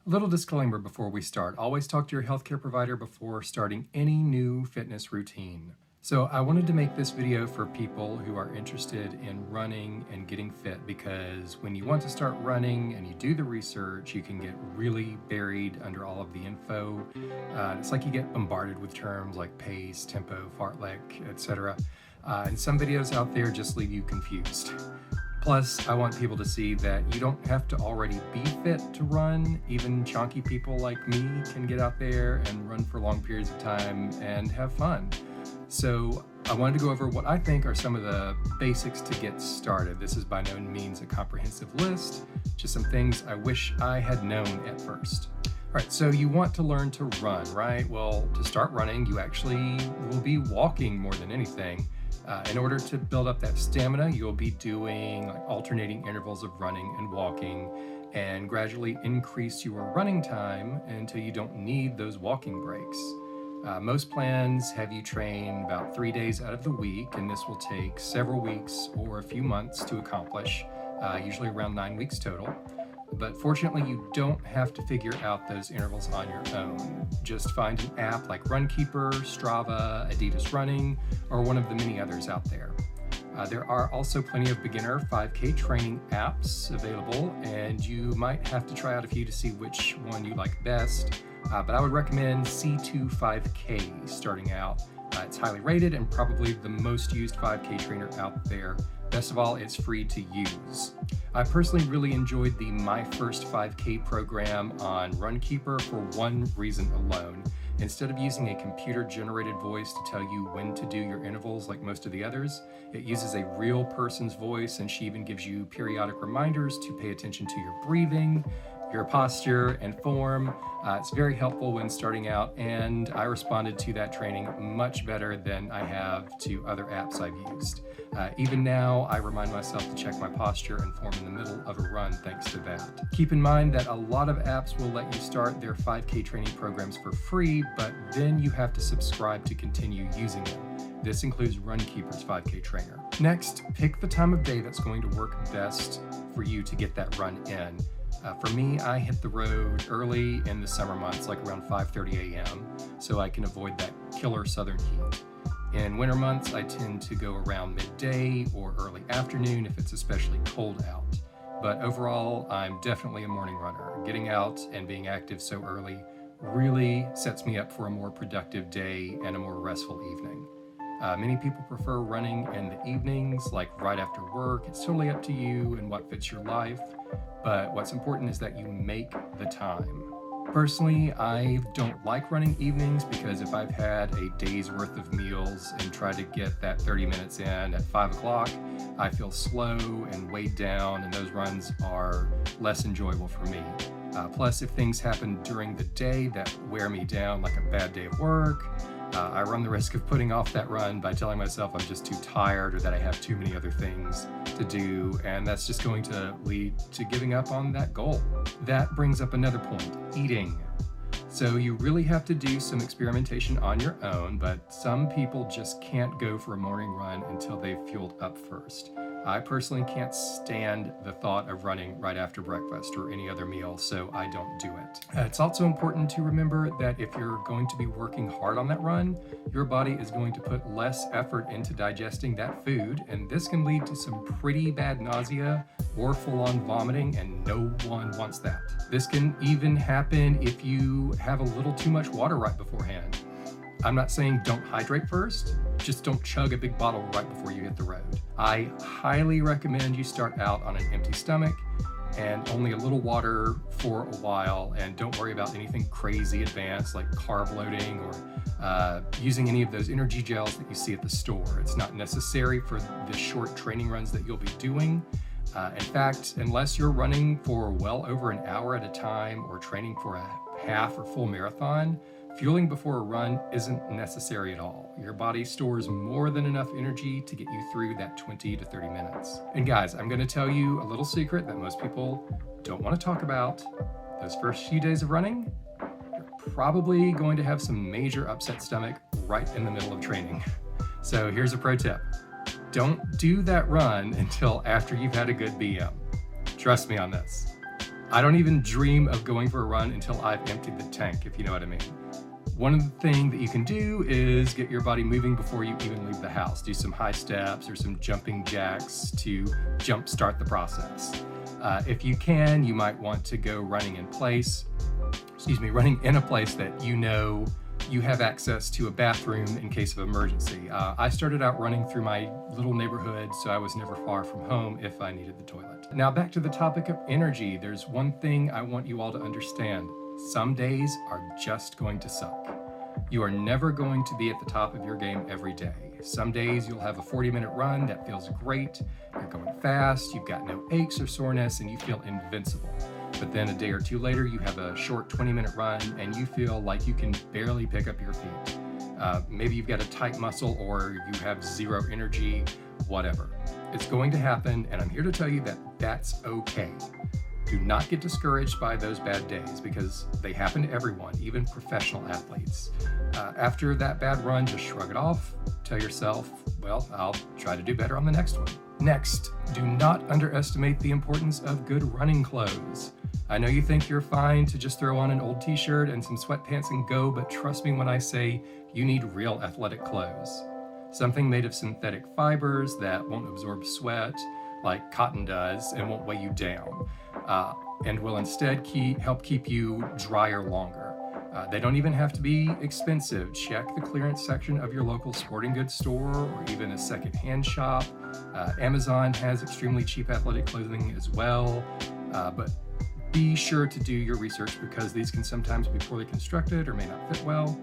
Little disclaimer before we start. Always talk to your healthcare provider before starting any new fitness routine. So I wanted to make this video for people who are interested in running and getting fit, because when you want to start running and you do the research, you can get really buried under all of the info. It's like you get bombarded with terms like pace, tempo, fartlek, etc. And some videos out there just leave you confused. Plus, I want people to see that you don't have to already be fit to run. Even chonky people like me can get out there and run for long periods of time and have fun. So I wanted to go over what I think are some of the basics to get started. This is by no means a comprehensive list, just some things I wish I had known at first. All right, so you want to learn to run, right? Well, to start running, you actually will be walking more than anything. In order to build up that stamina, you'll be doing alternating intervals of running and walking, and gradually increase your running time until you don't need those walking breaks. Most plans have you train about 3 days out of the week, and this will take several weeks or a few months to accomplish, usually around 9 weeks total. But fortunately, you don't have to figure out those intervals on your own. Just find an app like Runkeeper, Strava, Adidas Running, or one of the many others out there. There are also plenty of beginner 5K training apps available, and you might have to try out a few to see which one you like best. But I would recommend C2 5K starting out. It's highly rated and probably the most used 5K trainer out there. Best of all, it's free to use. I personally really enjoyed the My First 5K program on Runkeeper for one reason alone. Instead of using a computer-generated voice to tell you when to do your intervals like most of the others, it uses a real person's voice, and she even gives you periodic reminders to pay attention to your breathing, your posture, and form. It's very helpful when starting out, and I responded to that training much better than I have to other apps I've used. Even now, I remind myself to check my posture and form in the middle of a run thanks to that. Keep in mind that a lot of apps will let you start their 5K training programs for free, but then you have to subscribe to continue using them. This includes Runkeeper's 5K trainer. Next, pick the time of day that's going to work best for you to get that run in. For me, I hit the road early in the summer months, like around 5:30 a.m., so I can avoid that killer southern heat. In winter months, I tend to go around midday or early afternoon if it's especially cold out. But overall, I'm definitely a morning runner. Getting out and being active so early really sets me up for a more productive day and a more restful evening. Many people prefer running in the evenings, like right after work. It's totally up to you and what fits your life. But what's important is that you make the time. Personally, I don't like running evenings because if I've had a day's worth of meals and try to get that 30 minutes in at 5 o'clock, I feel slow and weighed down, and those runs are less enjoyable for me. Plus, if things happen during the day that wear me down, like a bad day of work, I run the risk of putting off that run by telling myself I'm just too tired or that I have too many other things to do, and that's just going to lead to giving up on that goal. That brings up another point, eating. So you really have to do some experimentation on your own, but some people just can't go for a morning run until they've fueled up first. I personally can't stand the thought of running right after breakfast or any other meal, so I don't do it. It's also important to remember that if you're going to be working hard on that run, your body is going to put less effort into digesting that food, and this can lead to some pretty bad nausea or full-on vomiting, and no one wants that. This can even happen if you have a little too much water right beforehand. I'm not saying don't hydrate first, just don't chug a big bottle right before you hit the road. I highly recommend you start out on an empty stomach and only a little water for a while, and don't worry about anything crazy advanced like carb loading or using any of those energy gels that you see at the store. It's not necessary for the short training runs that you'll be doing. In fact, unless you're running for well over an hour at a time or training for a half or full marathon, fueling before a run isn't necessary at all. Your body stores more than enough energy to get you through that 20 to 30 minutes. And guys, I'm going to tell you a little secret that most people don't want to talk about. Those first few days of running, you're probably going to have some major upset stomach right in the middle of training. So here's a pro tip. Don't do that run until after you've had a good BM. Trust me on this. I don't even dream of going for a run until I've emptied the tank, if you know what I mean. One thing that you can do is get your body moving before you even leave the house. Do some high steps or some jumping jacks to jumpstart the process. If you can, you might want to go running in a place that you know you have access to a bathroom in case of emergency. I started out running through my little neighborhood, so I was never far from home if I needed the toilet. Now back to the topic of energy. There's one thing I want you all to understand. Some days are just going to suck. You are never going to be at the top of your game every day. Some days you'll have a 40-minute run that feels great, you're going fast, you've got no aches or soreness, and you feel invincible. But then a day or two later, you have a short 20-minute run and you feel like you can barely pick up your feet. Maybe you've got a tight muscle or you have zero energy, whatever. It's going to happen, and I'm here to tell you that that's okay. Do not get discouraged by those bad days because they happen to everyone, even professional athletes. After that bad run, just shrug it off. Tell yourself, well, I'll try to do better on the next one. Next, do not underestimate the importance of good running clothes. I know you think you're fine to just throw on an old t-shirt and some sweatpants and go, but trust me when I say you need real athletic clothes. Something made of synthetic fibers that won't absorb sweat like cotton does and won't weigh you down, and will instead help keep you drier longer. They don't even have to be expensive. Check the clearance section of your local sporting goods store or even a second-hand shop. Amazon has extremely cheap athletic clothing as well, but be sure to do your research because these can sometimes be poorly constructed or may not fit well.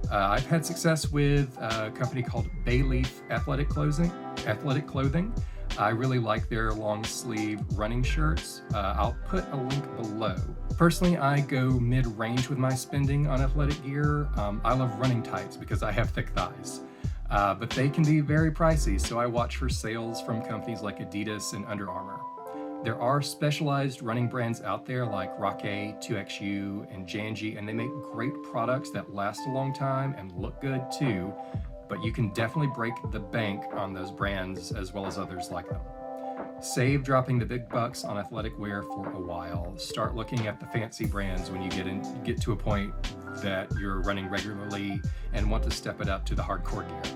I've had success with a company called Bayleaf Athletic Clothing. I really like their long sleeve running shirts. I'll put a link below. Personally, I go mid-range with my spending on athletic gear. I love running tights because I have thick thighs. But they can be very pricey, so I watch for sales from companies like Adidas and Under Armour. There are specialized running brands out there like Rocket, 2XU, and Janji, and they make great products that last a long time and look good too, but you can definitely break the bank on those brands as well as others like them. Save dropping the big bucks on athletic wear for a while. Start looking at the fancy brands when you get to a point that you're running regularly and want to step it up to the hardcore gear.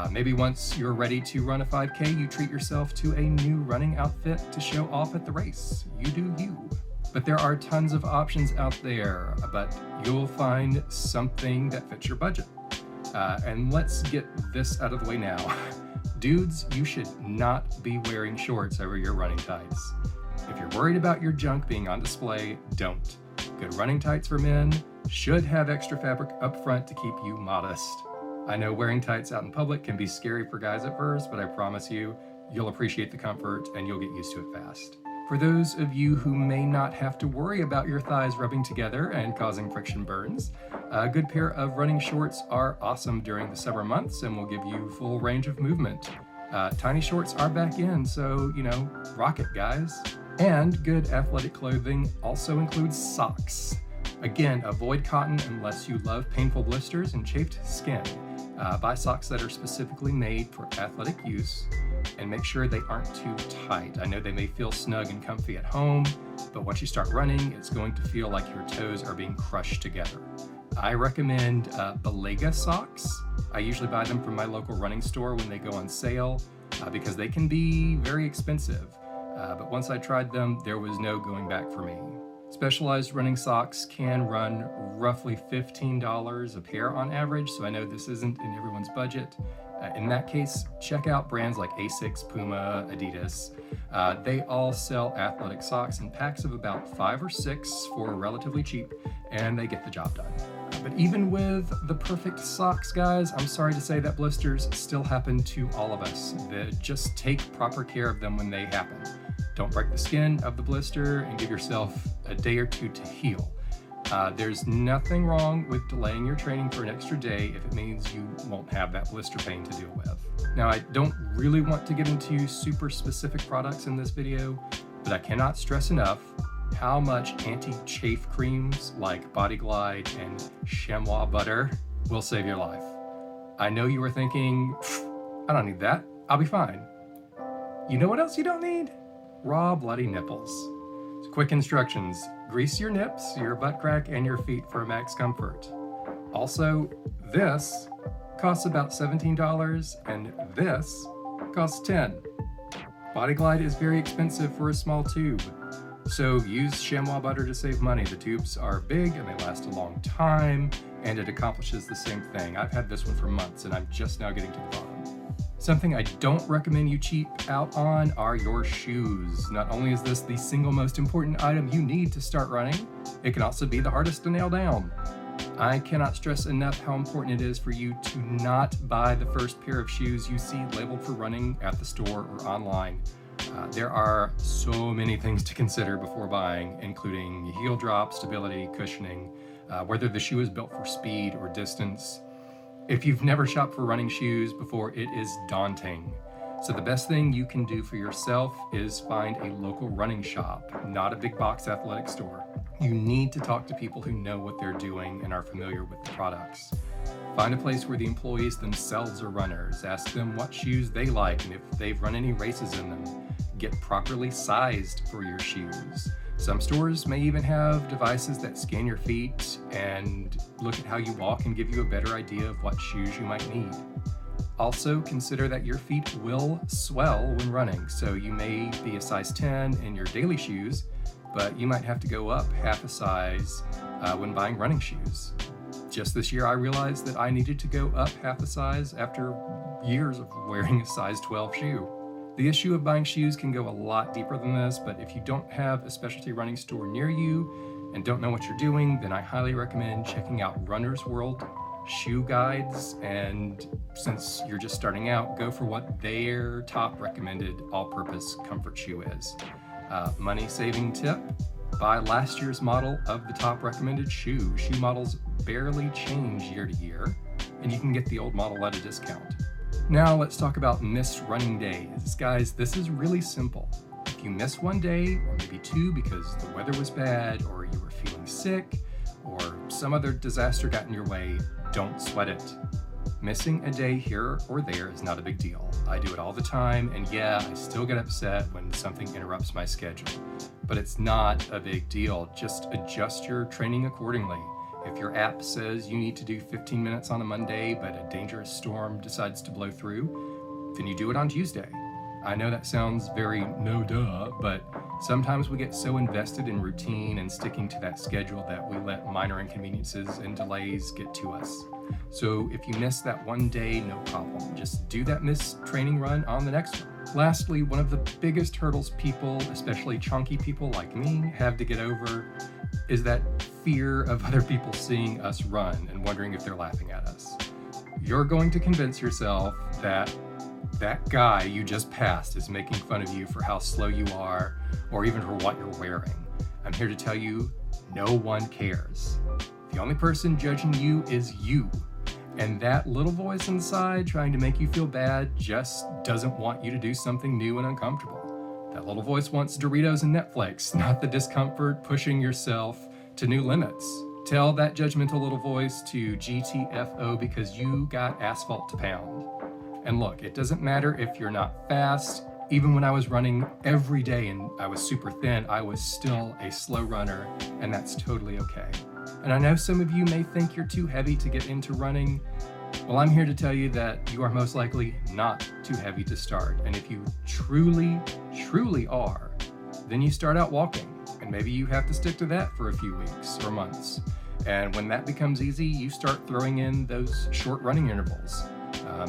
Maybe once you're ready to run a 5K, you treat yourself to a new running outfit to show off at the race. You do you. But there are tons of options out there, but you'll find something that fits your budget. And let's get this out of the way now. Dudes, you should not be wearing shorts over your running tights. If you're worried about your junk being on display, don't. Good running tights for men should have extra fabric up front to keep you modest. I know wearing tights out in public can be scary for guys at first, but I promise you, you'll appreciate the comfort and you'll get used to it fast. For those of you who may not have to worry about your thighs rubbing together and causing friction burns, a good pair of running shorts are awesome during the summer months and will give you full range of movement. Tiny shorts are back in, so, rock it, guys. And good athletic clothing also includes socks. Again, avoid cotton unless you love painful blisters and chafed skin. Buy socks that are specifically made for athletic use and make sure they aren't too tight. I know they may feel snug and comfy at home, but once you start running, it's going to feel like your toes are being crushed together. I recommend Belega socks. I usually buy them from my local running store when they go on sale because they can be very expensive. But once I tried them, there was no going back for me. Specialized running socks can run roughly $15 a pair on average, so I know this isn't in everyone's budget. In that case, check out brands like Asics, Puma, Adidas. They all sell athletic socks in packs of about 5 or 6 for relatively cheap, and they get the job done. But even with the perfect socks, guys, I'm sorry to say that blisters still happen to all of us. Just take proper care of them when they happen. Don't break the skin of the blister and give yourself a day or two to heal. There's nothing wrong with delaying your training for an extra day if it means you won't have that blister pain to deal with. Now, I don't really want to get into super specific products in this video, but I cannot stress enough how much anti-chafe creams like Body Glide and chamois butter will save your life. I know you were thinking, I don't need that, I'll be fine. You know what else you don't need? Raw bloody nipples. Quick instructions: grease your nips, your butt crack, and your feet for max comfort. Also, this costs about $17 and this costs $10. Body Glide is very expensive for a small tube, so use chamois butter to save money. The tubes are big and they last a long time, and it accomplishes the same thing. I've had this one for months and I'm just now getting to the bottom. Something I don't recommend you cheap out on are your shoes. Not only is this the single most important item you need to start running, it can also be the hardest to nail down. I cannot stress enough how important it is for you to not buy the first pair of shoes you see labeled for running at the store or online. There are so many things to consider before buying, including heel drop, stability, cushioning, whether the shoe is built for speed or distance. If you've never shopped for running shoes before, it is daunting. So the best thing you can do for yourself is find a local running shop, not a big box athletic store. You need to talk to people who know what they're doing and are familiar with the products. Find a place where the employees themselves are runners. Ask them what shoes they like and if they've run any races in them. Get properly sized for your shoes. Some stores may even have devices that scan your feet and look at how you walk and give you a better idea of what shoes you might need. Also, consider that your feet will swell when running, so you may be a size 10 in your daily shoes, but you might have to go up half a size when buying running shoes. Just this year, I realized that I needed to go up half a size after years of wearing a size 12 shoe. The issue of buying shoes can go a lot deeper than this, but if you don't have a specialty running store near you and don't know what you're doing, then I highly recommend checking out Runner's World shoe guides, and since you're just starting out, go for what their top recommended all-purpose comfort shoe is. Money-saving tip: buy last year's model of the top recommended shoe. Shoe models barely change year to year, and you can get the old model at a discount. Now let's talk about missed running days. Guys, this is really simple. If you miss one day, or maybe two because the weather was bad, or you were feeling sick, or some other disaster got in your way, don't sweat it. Missing a day here or there is not a big deal. I do it all the time, and yeah, I still get upset when something interrupts my schedule. But it's not a big deal. Just adjust your training accordingly. If your app says you need to do 15 minutes on a Monday, but a dangerous storm decides to blow through, then you do it on Tuesday. I know that sounds very no duh, but sometimes we get so invested in routine and sticking to that schedule that we let minor inconveniences and delays get to us. So if you miss that one day, no problem. Just do that missed training run on the next one. Lastly, one of the biggest hurdles people, especially chunky people like me, have to get over is that fear of other people seeing us run and wondering if they're laughing at us. You're going to convince yourself that that guy you just passed is making fun of you for how slow you are, or even for what you're wearing. I'm here to tell you, no one cares. The only person judging you is you. And that little voice inside trying to make you feel bad just doesn't want you to do something new and uncomfortable. That little voice wants Doritos and Netflix, not the discomfort pushing yourself to new limits. Tell that judgmental little voice to GTFO because you got asphalt to pound. And look, it doesn't matter if you're not fast. Even when I was running every day and I was super thin, I was still a slow runner, and that's totally okay. And I know some of you may think you're too heavy to get into running. Well, I'm here to tell you that you are most likely not too heavy to start. And if you truly, truly are, then you start out walking. And maybe you have to stick to that for a few weeks or months. And when that becomes easy, you start throwing in those short running intervals.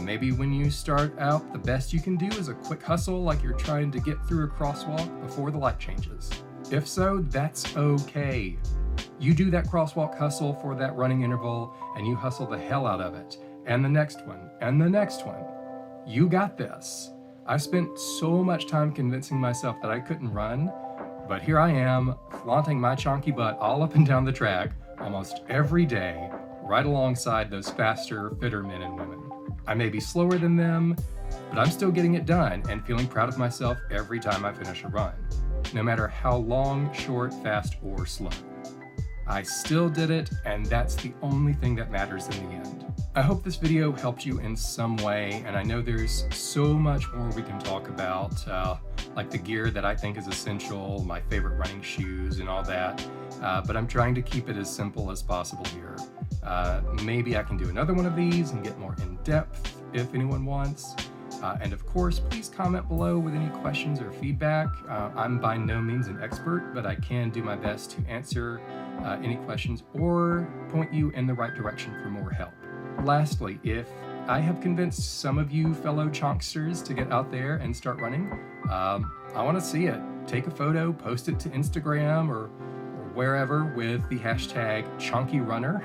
Maybe when you start out, the best you can do is a quick hustle like you're trying to get through a crosswalk before the light changes. If so, that's okay. You do that crosswalk hustle for that running interval, and you hustle the hell out of it. And the next one, and the next one. You got this. I spent so much time convincing myself that I couldn't run, but here I am, flaunting my chonky butt all up and down the track almost every day, right alongside those faster, fitter men and women. I may be slower than them, but I'm still getting it done and feeling proud of myself every time I finish a run, no matter how long, short, fast, or slow. I still did it, and that's the only thing that matters in the end. I hope this video helped you in some way, and I know there's so much more we can talk about, like the gear that I think is essential, my favorite running shoes and all that, but I'm trying to keep it as simple as possible here. Maybe I can do another one of these and get more in depth if anyone wants. And of course, please comment below with any questions or feedback. I'm by no means an expert, but I can do my best to answer any questions or point you in the right direction for more help. Lastly, if I have convinced some of you fellow Chonksters to get out there and start running, I want to see it. Take a photo, post it to Instagram or wherever with the hashtag ChonkyRunner.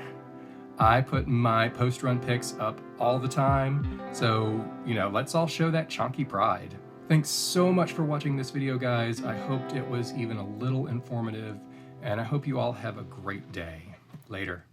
I put my post-run pics up all the time, so, let's all show that chonky pride. Thanks so much for watching this video, guys. I hoped it was even a little informative, and I hope you all have a great day. Later.